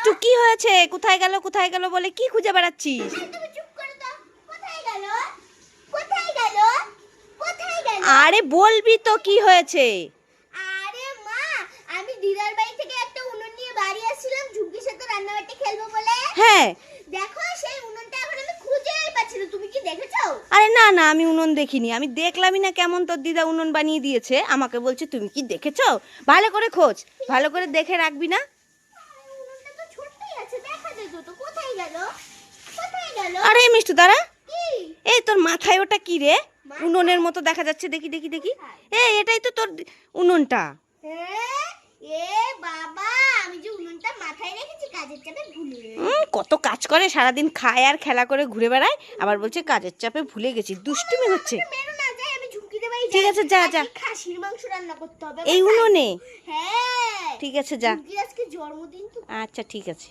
মিষ্টু কি হয়েছে? কোথায় গেল বলে কি খুঁজে বেড়াচ্ছিস? তুমি চুপ করে দাও। কোথায় গেল? কোথায় গেল? কোথায় গেল? আরে বলবি তো কি হয়েছে? আরে মা, আমি দিদার বাড়ি থেকে একটা উনুন নিয়ে বাড়ি আসছিলাম ঝুঁকির সাথে রান্নাবাটি খেলবো বলে। হ্যাঁ। দেখো সেই উনুনটা এখন আমি খুঁজেই পাচ্ছি না। তুমি কি দেখেছো? আরে না না, আমি উনুন দেখিনি। আমি দেখলামই না কেমন তোর দিদা উনুন বানিয়ে দিয়েছে। আমাকে বলছে তুমি কি দেখেছো? ভালো করে খোঁজ, ভালো করে দেখে রাখবি না? উনুনটা তো ছোটই আছে, দেখা যেত তো। কোথায় গেল? কোথায় গেল? আরে মিষ্টু দাঁড়া। কি? এই তোর মাথায় ওটা কি রে? মাথায়? উনুনের মতো দেখা যাচ্ছে, দেখি দেখি দেখি। কোথায়? এটাই তো তোর উনুনটা। হ্যাঁ? এ বাবা, আমি যে উনুনটা মাথায় রেখেছি কাজের চাপে ভুলে গেছি। কত কাজ করে, সারাদিন খায় আর খেলা করে ঘুরে বেড়ায়, আবার বলছে কাজের চাপে ভুলে গেছি। দুষ্টুমি হচ্ছে। আমাকে মেরো না, যাই আমি ঝুঁকিতে বাড়ি ঠিক আছে, যা যা। আজকে খাসির মাংস রান্না করতে হবে এই আমার। উনুনে? হ্যাঁ। ঠিক আছে, যা। ঝুঁকির আজকে জন্মদিন তো। আচ্ছা ঠিক আছে।